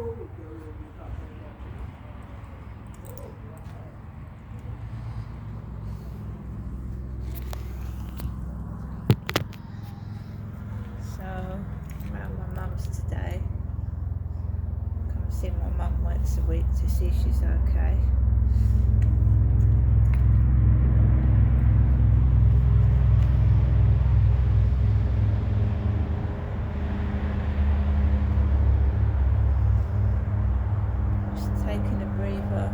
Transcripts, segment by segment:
So, I'm around my mum's today. Come see my mum once a week to see if she's okay. Just taking a breather.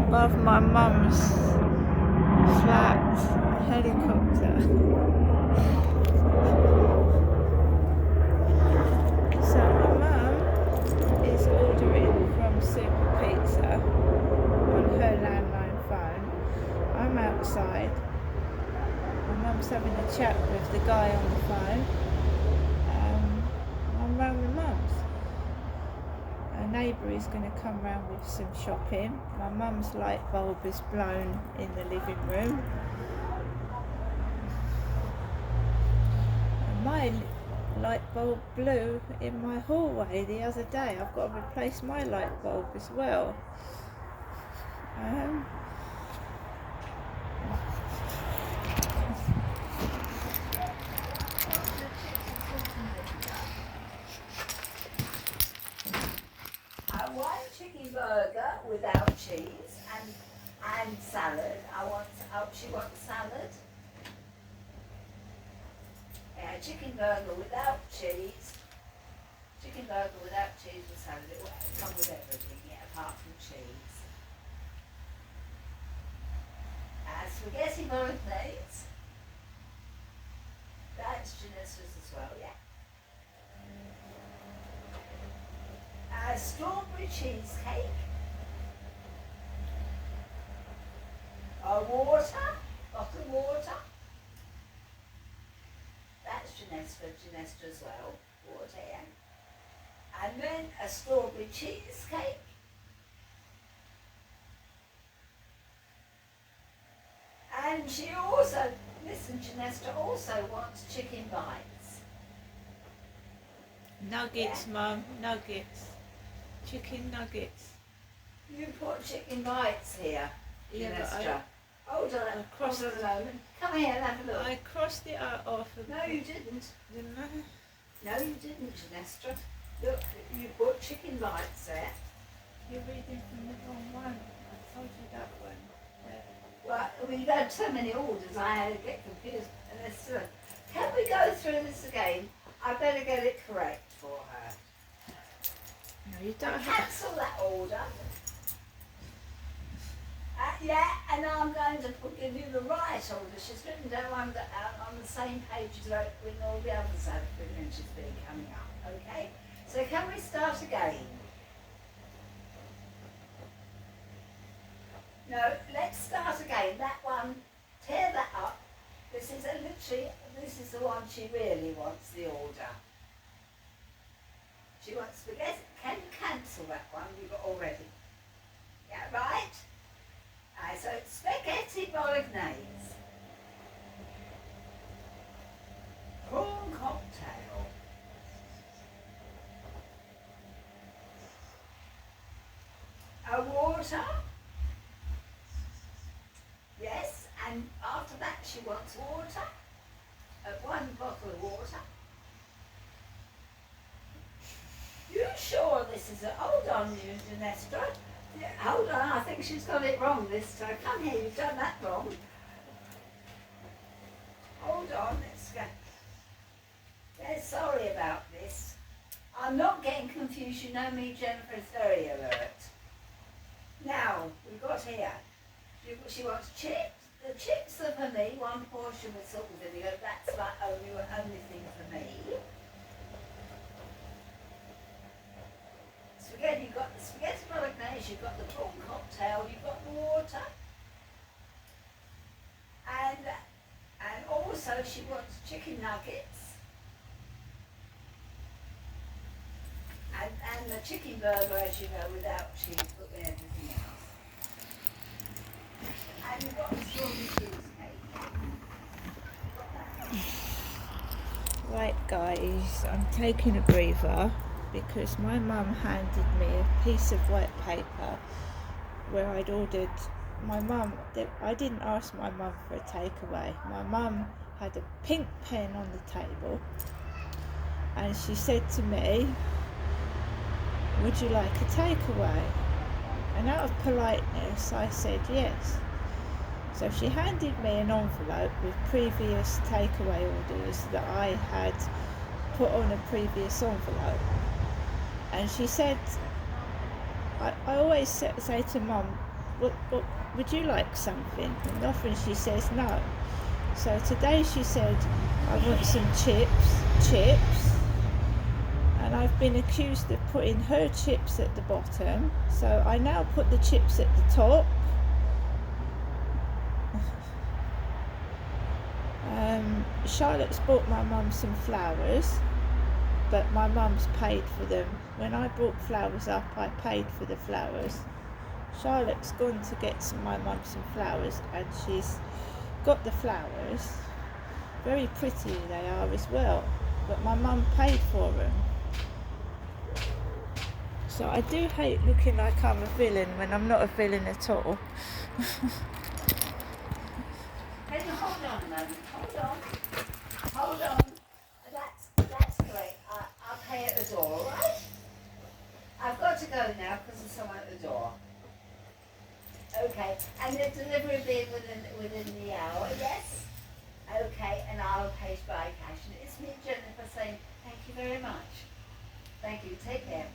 Above my mum's flat, helicopter. So my mum is ordering from Super Pizza on her landline phone. I'm outside. My mum's having a chat with the guy on the phone. I'm round with mum's. A neighbour is going to come round with some shopping. My mum's light bulb is blown in the living room. And my light bulb blew in my hallway the other day. I've got to replace my light bulb as well. One chicken burger without cheese and salad. She wants salad. Yeah, chicken burger without cheese. Chicken burger without cheese and salad. It will come with everything, yeah, apart from cheese. Spaghetti bolognese. That's Genesis as well, yeah. Strawberry cheesecake. Water. Bottled water. That's Genestra as well. Water, yeah. And then a strawberry cheesecake. And she also, Genestra also wants chicken bites. Nuggets, yeah. Mum, nuggets. Chicken nuggets. You put chicken bites here, Genestra. Hold on a moment. Come here and have a look. I crossed it out off. No, you didn't. Didn't I? No, you didn't, Genestra. Look, you put chicken bites there. You're reading from the wrong one. I told you that one. Well, we've had so many orders, I had to get confused. Can we go through this again? I better get it correct for her. No, you don't cancel that order. Yeah, and I'm going to give you the right order. She's written down on the same page as with all the others that have been coming up. Okay? So can we start again? No, let's start again. That one, tear that up. This is the one she really wants, the order. She wants spaghetti. Can you cancel that one you've got already? Yeah, right? So it's spaghetti bolognese. Prawn cocktail. A water. Yes, and after that she wants water. One bottle of water. You sure this is hold on, Genestra. Hold on, I think she's got it wrong this time. Come here, you've done that wrong. Hold on, let's go. Yeah, sorry about this. I'm not getting confused, you know me, Jennifer's very alert. Now, we've got here, she wants chips. The chips are for me, one portion with salt and vinegar, that's like only thing for me. Spaghetti, you've got the spaghetti bolognese, you've got the prawn cocktail, you've got the water. chicken nuggets and the chicken burger, as you know, without cheese, but with everything else. And you've got the strawberry cheesecake. Right guys, I'm taking a breather because my mum handed me a piece of white paper where I'd ordered. I didn't ask my mum for a takeaway. My mum had a pink pen on the table and she said to me, would you like a takeaway? And out of politeness I said yes. So she handed me an envelope with previous takeaway orders that I had put on a previous envelope. And she said, I always say to Mum, what, would you like something? And often she says no. So today she said, I want some chips. And I've been accused of putting her chips at the bottom. So I now put the chips at the top. Charlotte's bought my mum some flowers, but my mum's paid for them. When I brought flowers up, I paid for the flowers. Charlotte's gone to get my mum some flowers, and she's got the flowers. Very pretty they are as well, but my mum paid for them. So I do hate looking like I'm a villain when I'm not a villain at all. Can you hold on a moment? Hold on. That's great. I'll pay at the door, all right? I've got to go now because there's someone at the door. Okay, and the delivery will be within the hour, yes? Okay, and I'll pay by cash. And it's me, Jennifer, saying thank you very much. Thank you. Take care.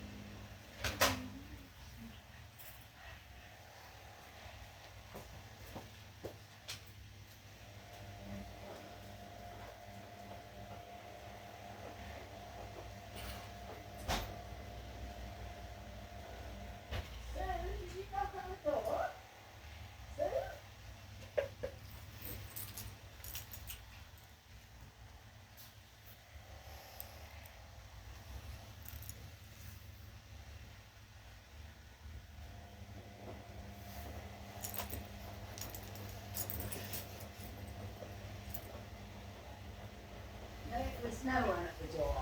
There's no one at the door.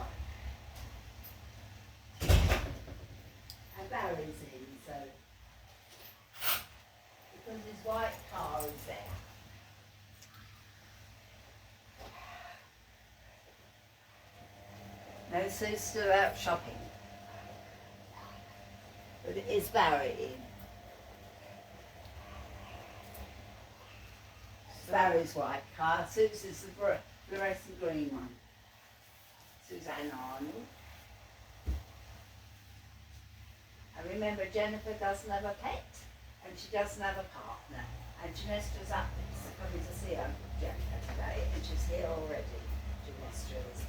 And Barry's in, so because his white car is there. No, Sue's still out shopping. But it is Barry in. Barry's white car. Sue's is the fluorescent green one. Suzanne Arnold. And remember, Jennifer doesn't have a pet, and she doesn't have a partner. And Ginestra's up coming to see her Jennifer today, and she's here already. Ginestra is.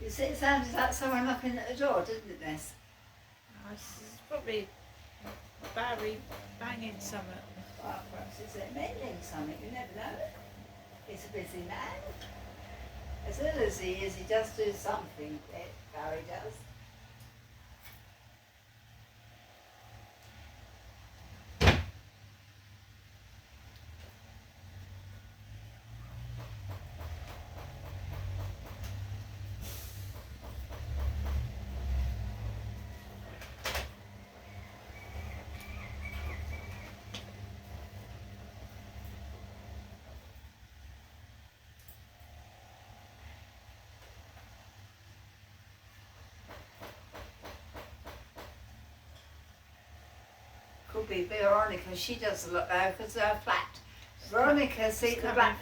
You see, it sounded like someone knocking at the door, didn't it, Ness? It's probably Barry banging something. Well, perhaps it's mending something, you never know. He's a busy man. As little as he is, he does do something, Barry does. Could be Veronica, she does a lot now because her flat. Veronica, see the black,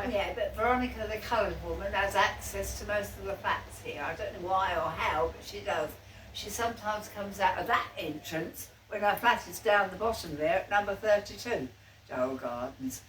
yeah, but Veronica, the coloured woman, has access to most of the flats here. I don't know why or how, but she does. She sometimes comes out of that entrance when her flat is down the bottom there at number 32, Joel Gardens.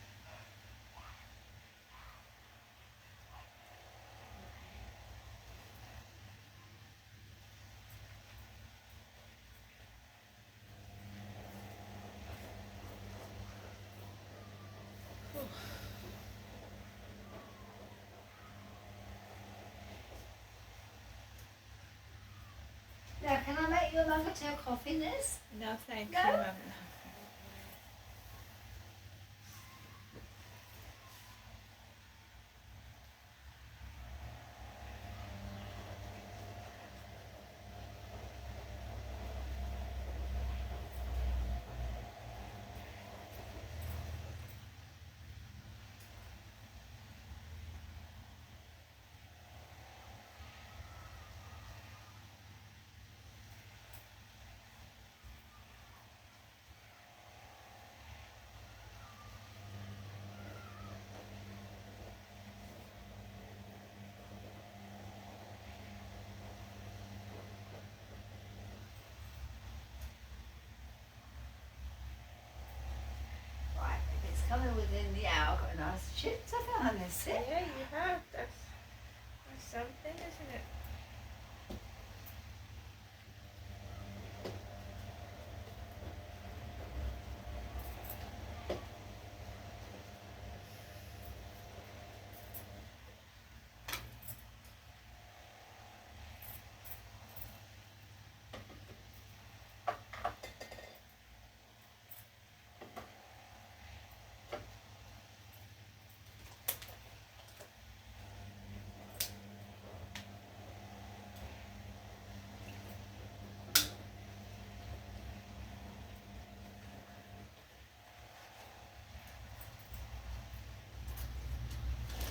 mug of tea or coffee, Liz? No, thank No? you, Mum. Right, if it's coming within the hour, I've got a nice chips I found this it. Yeah, you have. That's something, isn't it?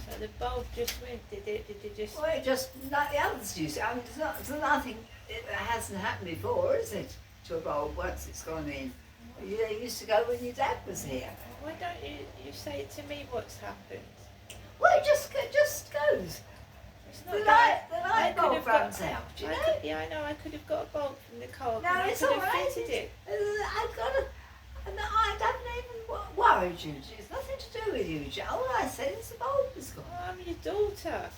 So the bulb just went, did it? Did it just... Well, it just, like the others do. I mean, there's nothing that hasn't happened before, is it? To a bulb once it's gone in. They used to go when your dad was here. Why don't you say to me what's happened? Well, it just goes. It's The not light, that- the I light could bulb have got- runs out, do you I know? could- yeah, I know. I could have got a bulb from the car. No, and I it's could all have right. fitted it. I've got to, and I haven't even worried you. It's nothing to do with you, Joe. All I said is the bulb is gone. Oh, I'm your daughter.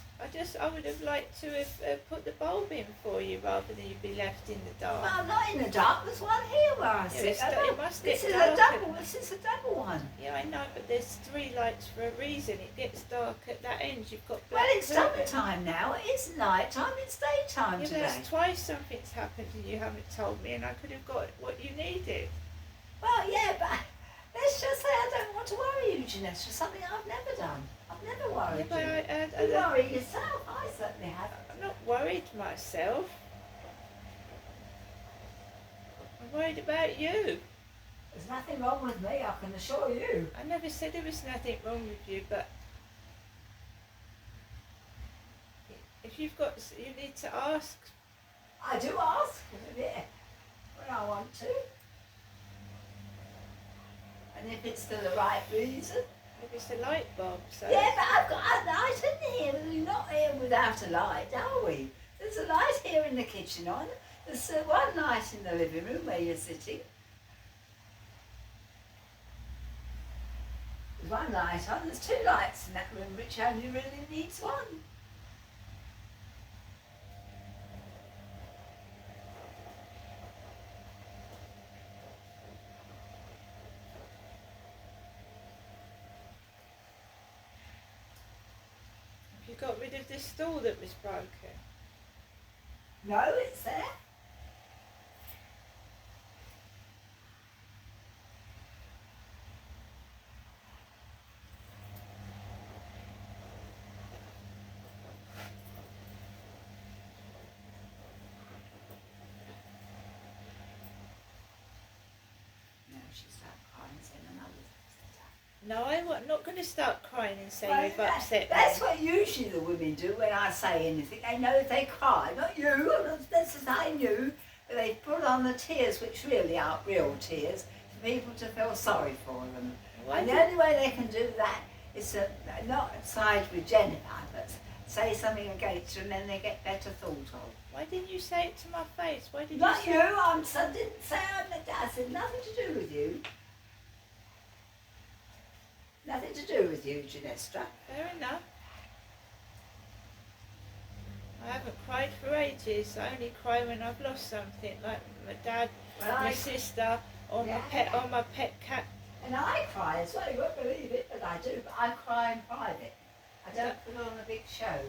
I would have liked to have put the bulb in for you rather than you be left in the dark. Well, I'm not in the dark. There's one here where I sit. it's it must This get is a dark double. This is a double one. Yeah, I know, but there's 3 lights for a reason. It gets dark at that end. You've got black. Well, it's curtain. summertime now. It isn't night time. It's daytime Yeah, but today. that's twice something's happened and you haven't told me, and I could have got what you needed. Well, yeah, but let's just say I don't want to worry you, Jeanette, for something I've never done. I've never Yeah, worried but you. You worry yourself. I certainly have. I'm not worried myself. I'm worried about you. There's nothing wrong with me, I can assure you. I never said there was nothing wrong with you, but if you've got, you need to ask. I do ask, yeah, when I want to. And if it's for the right reason. Maybe it's a light bulb, so. Yeah, but I've got a light in here. We're not here without a light, are we? There's a light here in the kitchen on. There's one light in the living room where you're sitting. There's one light on. There's 2 lights in that room, which only really needs one. You got rid of the stool that was broken. No, it's there. No, she's not crying, saying another thing. No, I'm not going to start crying and say Well, you've upset that's me. what usually the women do when I say anything. They know if they cry, not you, I'm not saying you, but they put on the tears, which really aren't real tears, for people to feel sorry for them. Why And the did- only way they can do that is to not side with Jennifer, but say something against her and then they get better thought of. Why didn't you say it to my face? Why did Not you you, say... I didn't say I said nothing to do with you. Nothing to do with you, Ginestra. Fair enough. I haven't cried for ages. I only cry when I've lost something, like my dad, Well, my I- sister, or Yeah. my pet cat. And I cry as well, you won't believe it, but I do. But I cry in private. I don't put on a big show.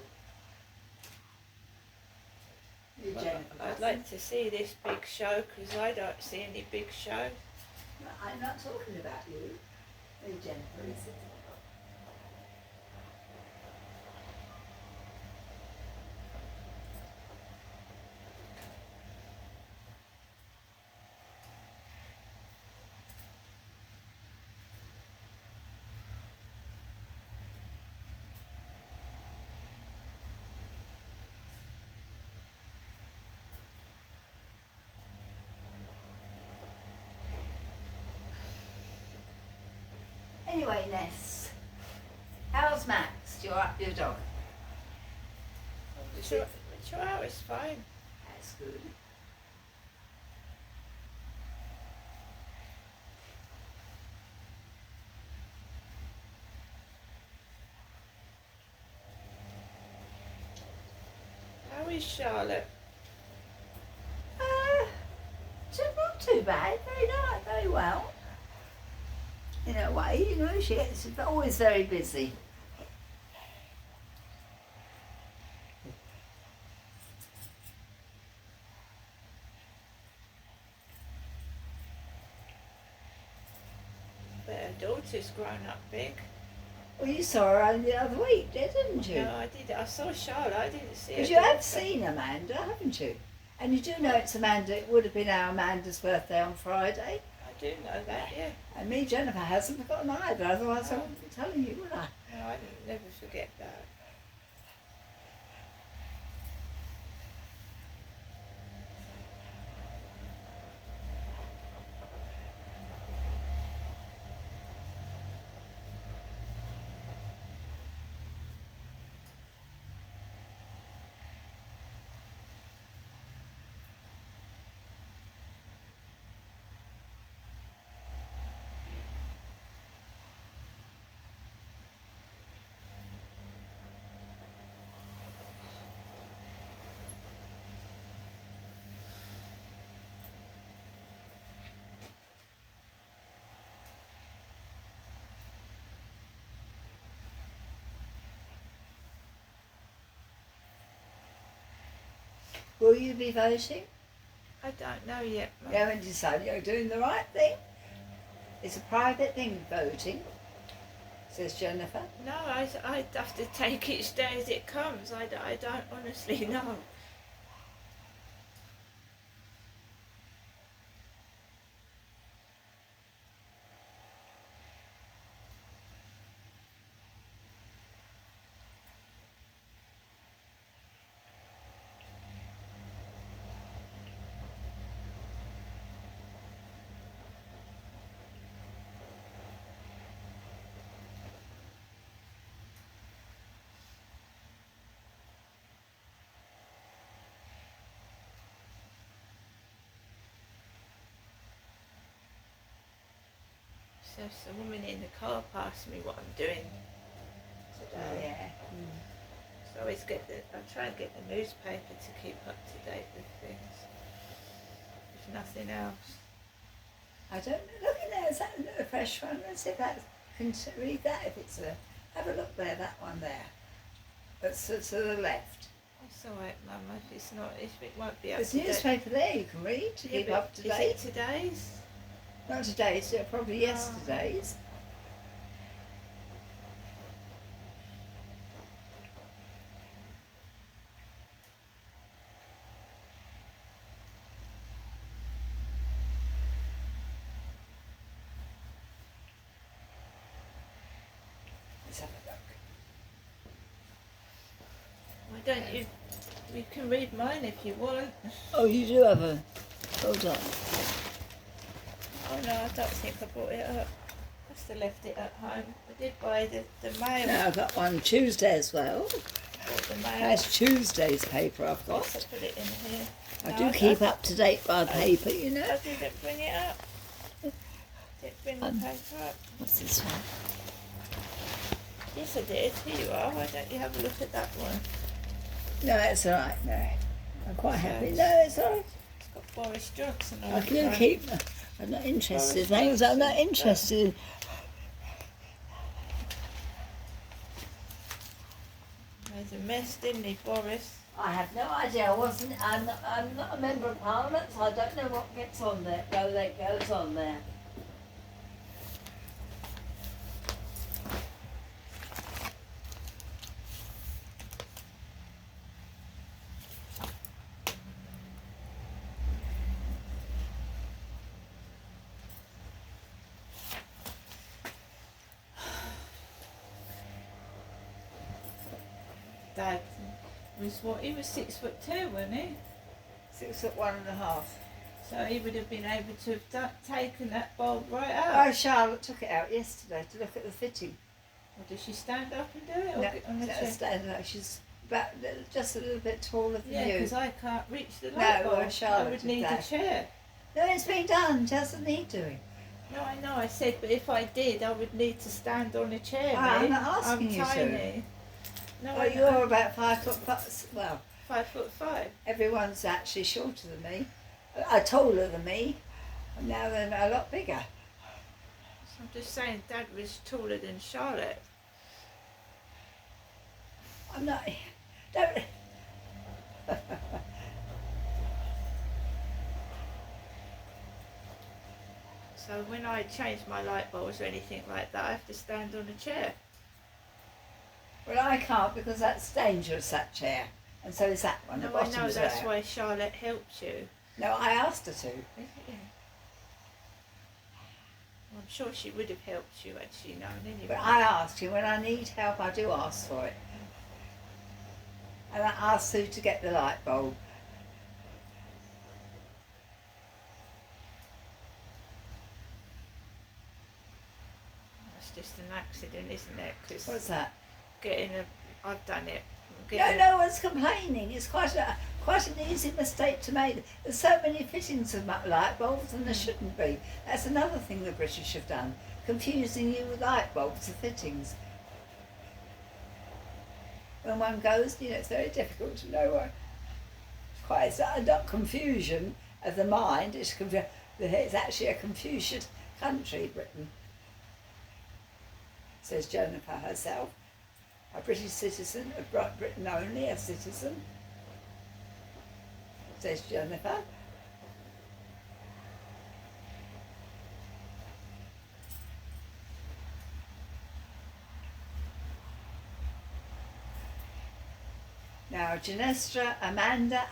You, Well, Jennifer, I'd like to see this big show because I don't see any big show. I'm not talking about you. You, Jennifer, is it? Anyway, Ness, how's Max, your dog? The Chihuahua's fine. That's good. How is Charlotte? Not too bad, very nice, very well. In a way, you know, she's always very busy. But her daughter's grown up big. Well, you saw her only the other week, didn't you? No, I did. I saw Charlotte. I didn't see her. Because you have daughter. seen Amanda, haven't you? And you do know it's Amanda, it would have been our Amanda's birthday on Friday. I do know that, yeah. And me, Jennifer, hasn't forgotten either, otherwise I No. wouldn't be telling you, would I? No, I didn't never forget that. Will you be voting? I don't know yet, Mum. You haven't decided you're doing the right thing? It's a private thing, voting, says Jennifer. No, I'd have to take each day as it comes. I don't honestly know. So a woman in the car passed me what I'm doing today. Yeah. So I always I try and get the newspaper to keep up to date with things. If nothing else. I don't know. Look in there, is that a fresh one? Let's see if that's, can you read that if it's a, have a look there, that one there. That's to the left. It's alright, Mum, if it's not, if it won't be up There's to a date. newspaper there you can read to Yeah, keep but up to is date. it today's? Not today's, probably yesterday's. Let's have a look. Why don't you? You can read mine if you want. Oh, you do have a, hold on. Oh no, I don't think I brought it up. I must have left it at home. I did buy the mail. Now I've got one Tuesday as well. Bought the mail. That's Tuesday's paper I've Yes, I got. put it in here. I No, do keep up to date by paper, you know. I didn't bring it up. Didn't bring the paper up. What's this one? Yes, I did. Here you are. Why don't you have a look at that one? No, it's all right. No, I'm quite happy. Yes. No, it's all right. It's got Boris Johnson on I it. can Right. keep. I'm not interested. Boris Thanks. I'm not Johnson. interested. There's a mess, didn't he, Boris? I have no idea. I'm not a member of Parliament, so I don't know what gets on there. That goes on there. Dad was what? He was 6'2", wasn't he? 6'1.5". So he would have been able to have taken that bulb right out. Oh, Charlotte took it out yesterday to look at the fitting. Or does she stand up and do it? Or No, get on the no, chair? stand up. She's about just a little bit taller than Yeah, you. because I can't reach the No, light well, bulb. I Charlotte would did need that. a chair. No, it's been done. Doesn't need doing. No, I know. I said, but if I did, I would need to stand on a chair. I'm me. not asking I'm you to. tiny. No, Well, you're about 5'5". Well, 5'5". everyone's actually shorter than me, taller than me, and now they're a lot bigger. So I'm just saying, Dad was taller than Charlotte. I'm not. Don't. So when I change my light bulbs or anything like that, I have to stand on a chair. Well, I can't because that's dangerous, that chair, and so is that one. No, the I bottom's know. That's there. why Charlotte helped you. No, I asked her to. Is it? I'm sure she would have helped you had she known anyway. But I asked you, when I need help, I do ask for it. And I asked Sue to get the light bulb. It's just an accident, isn't it? Because What's that? I've done it. No one's complaining. It's quite an easy mistake to make. There's so many fittings of light bulbs and there shouldn't be. That's another thing the British have done, confusing you with light bulbs and fittings. When one goes, it's very difficult to know what. It's not confusion of the mind, it's actually a confusion country, Britain, says Jennifer herself. A British citizen, of Britain only, a citizen, says Jennifer. Now, Genestra, Amanda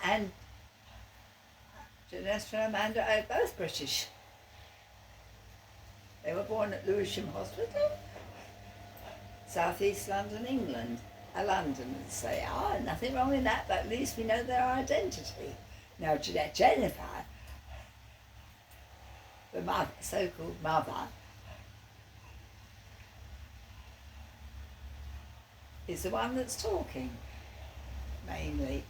are both British. They were born at Lewisham Hospital, South East London, England. London, as they are, nothing wrong with that, but at least we know their identity. Now, Jennifer, the mother, so-called mother, is the one that's talking, mainly.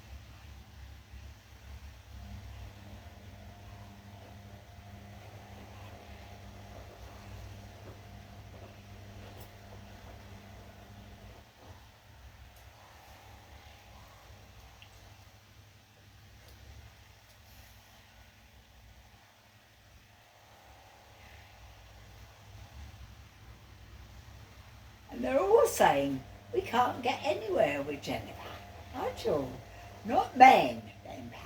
And they're all saying, we can't get anywhere with Jennifer, aren't you? Not men, Jennifer.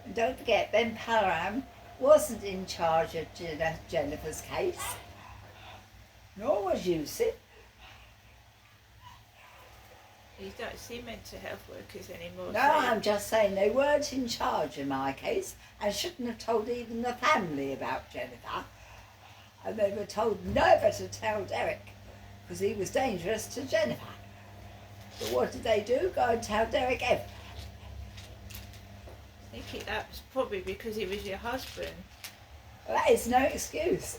And don't forget, Ben Param wasn't in charge of Jennifer's case, nor was Yusuf. You don't see mental health workers anymore. No, so I'm just saying they weren't in charge in my case and shouldn't have told even the family about Jennifer. And they were told never to tell Derek because he was dangerous to Jennifer. But what did they do? Go and tell Derek F. I think that was probably because he was your husband. Well, that is no excuse.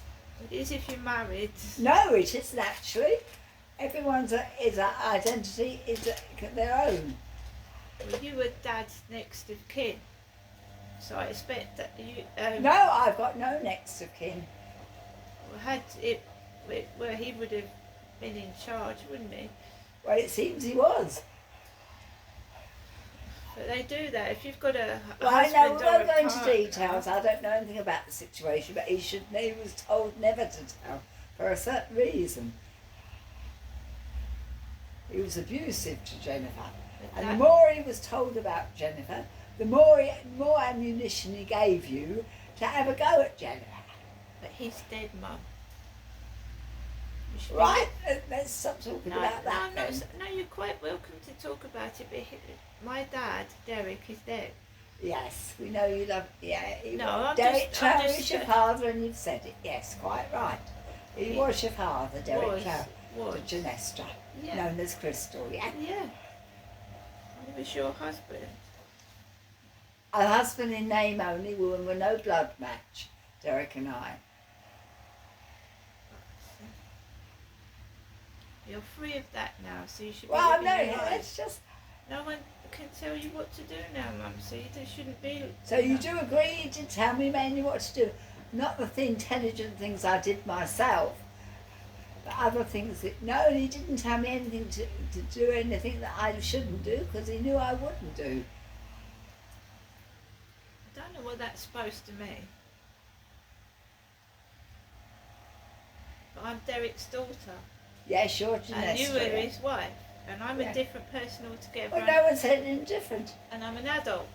It is if you're married. No, it isn't actually. Everyone's identity is their own. Well, you were dad's next of kin. So I expect that you... No, I've got no next of kin. had it... Well, he would have been in charge, wouldn't he? Well, it seems he was. But they do that. If you've got a Well, I know, husband we or won't a go into partner- details. I don't know anything about the situation, but he was told never to tell for a certain reason. He was abusive to Jennifer. And the more he was told about Jennifer, the more ammunition he gave you to have a go at Jennifer. But he's dead, Mum. You should be- Right? Let's stop talking about that no, then. no, you're quite welcome to talk about it, but my dad, Derek, is dead. Yes, we know you love... Yeah, No, I'm Derek just- Trower I'm just- is your father and you've said it. Yes, quite right. He was your father, Derek Trower. Was. To Genestra, Yeah. known as Crystal, yeah? Yeah. He was your husband. A husband in name only, we were no blood match, Derek and I. You're free of that now, so you should be Well, living no, your life. it's just... No one can tell you what to do now, Mum, so you shouldn't be... So you do agree you did tell me mainly what to do. Not the intelligent things I did myself, but other things that... No, he didn't tell me anything to do anything that I shouldn't do, because he knew I wouldn't do. I don't know what that's supposed to mean. But I'm Derek's daughter, Yes, you're and Genestra. you are his wife, and I'm Yeah. a different person altogether, Well, no one said anything different. and I'm an adult.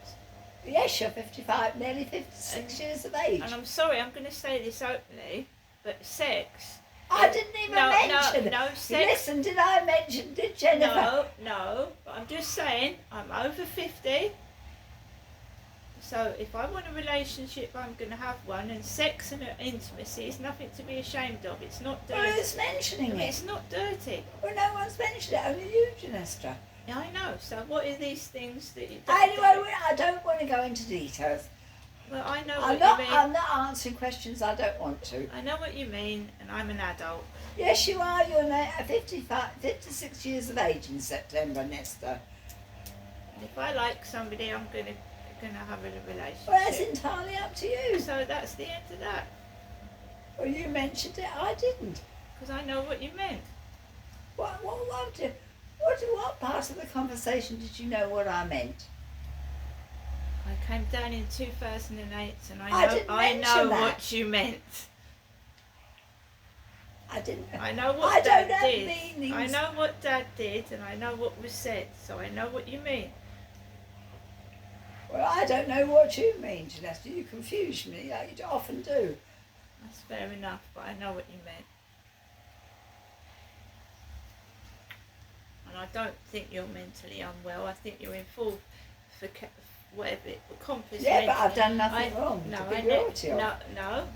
Yes, you're 55, nearly 56 years of age. And I'm sorry, I'm going to say this openly, but sex... I didn't even mention it. No, sex... Listen, did I mention, did Jennifer? No, but I'm just saying, I'm over 50. So if I want a relationship, I'm going to have one, and sex and intimacy is nothing to be ashamed of. It's not Well, dirty. who's mentioning it? It's not dirty. Well, no one's mentioned it, only you, Genestra. Yeah, I know. So what are these things that you... Anyway, I don't want to go into details. Well, I know I'm what you mean. not answering questions I don't want to. I know what you mean, and I'm an adult. Yes, you are. You're now 56 years of age in September, Nesta. And if I like somebody, I'm going to have a relationship. Well, that's entirely up to you. So that's the end of that. Well, you mentioned it. I didn't. Because I know what you meant. What part of the conversation did you know what I meant? I came down in 2008, and I didn't I mention know that. what you meant. I didn't. I know what I Dad don't have did. meanings. I know what Dad did, and I know what was said, so I know what you mean. Well, I don't know what you mean, Janessa. You confuse me, like you often do. That's fair enough, but I know what you meant. And I don't think you're mentally unwell. I think you're in full for whatever compass. Yeah, but I've done nothing wrong No, to be I guilty of. no.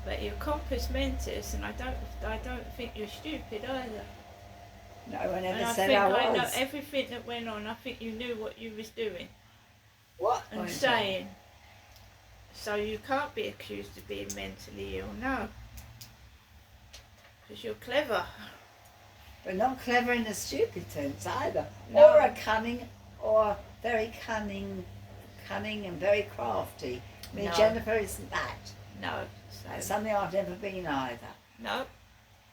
But you're compass mentis, and I don't think you're stupid either. No, I And never I said think I I know was. everything that went on. I think you knew what you was doing What? and went on? saying. So you can't be accused of being mentally ill, no. Because you're clever. But not clever in a stupid sense either. No. Or a cunning, or very cunning and very crafty. I mean, No. Jennifer isn't that. No. That's So, something I've never been either. no.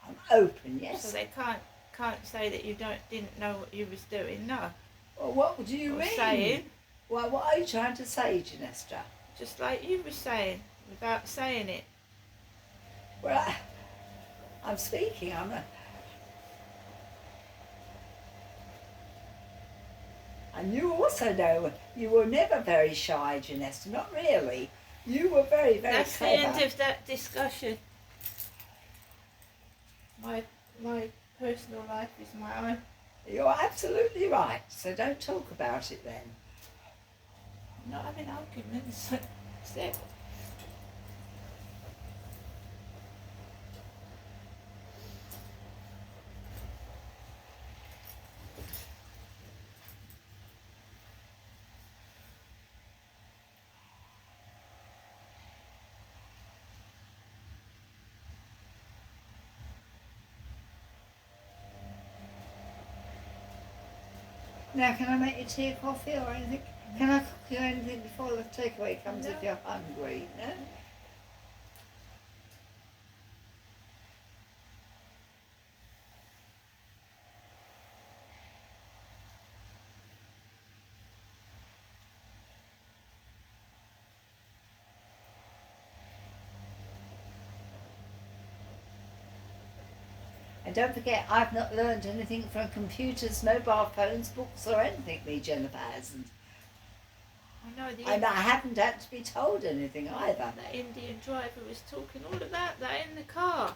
I'm open, yes. So they can't say that you didn't know what you was doing, no. Well, what do you Or mean? saying, Well, what are you trying to say, Genestra? just like you were saying, without saying it. Well, I'm speaking. And you also know you were never very shy, Genestra. Not really. You were very, very That's clever. the end of that discussion. My personal life is my own. You're absolutely right. So don't talk about it then. I'm not having arguments. Except Now, can I make you tea or coffee or anything? Can I cook you anything before the takeaway comes No. if you're hungry? No? And don't forget, I've not learned anything from computers, mobile phones, books, or anything. Me, Jennifer hasn't. I know And I haven't had to be told anything either. that Indian driver was talking all about that in the car.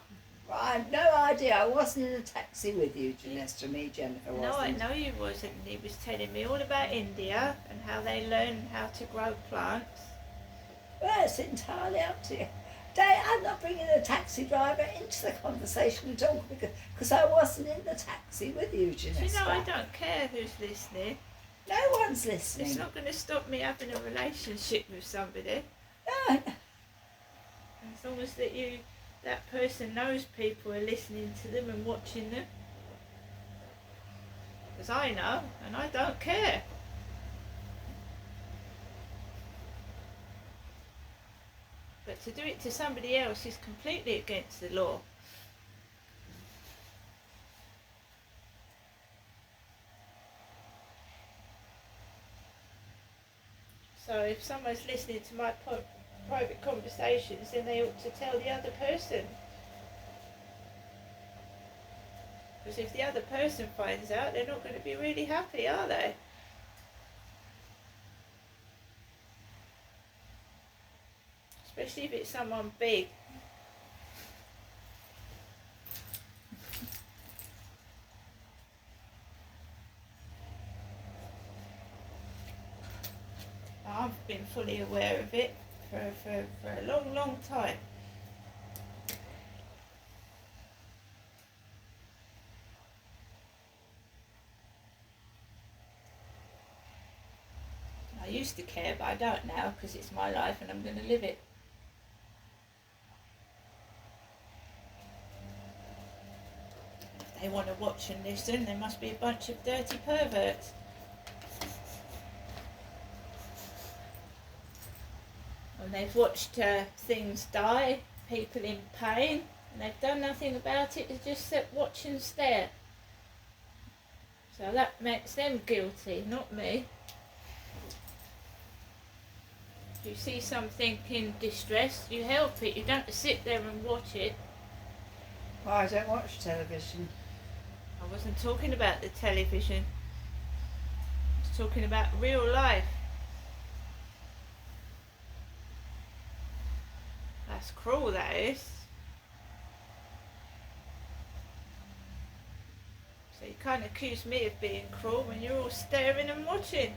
I had no idea. I wasn't in a taxi with you, Janessa. Me, Jennifer No, I wasn't. know you wasn't. And he was telling me all about India and how they learn how to grow plants. Well, it's entirely up to you. I'm not bringing the taxi driver into the conversation at all because I wasn't in the taxi with you, Janessa. Do you know, I don't care who's listening. No one's listening. It's not going to stop me having a relationship with somebody. No. As long as that person knows people are listening to them and watching them. Because I know, and I don't care. But to do it to somebody else is completely against the law. So if someone's listening to my private conversations, then they ought to tell the other person. Because if the other person finds out, they're not going to be really happy, are they? Especially if it's someone big. I've been fully aware of it for a long, long time. I used to care, but I don't now because it's my life and I'm going to live it. If they want to watch and listen, they must be a bunch of dirty perverts. And they've watched things die, people in pain, and they've done nothing about it, they just sit, watch and stare. So that makes them guilty, not me. If you see something in distress, you help it, you don't sit there and watch it. Well, I don't watch television. I wasn't talking about the television, I was talking about real life. That's cruel, that is. So you can't accuse me of being cruel when you're all staring and watching.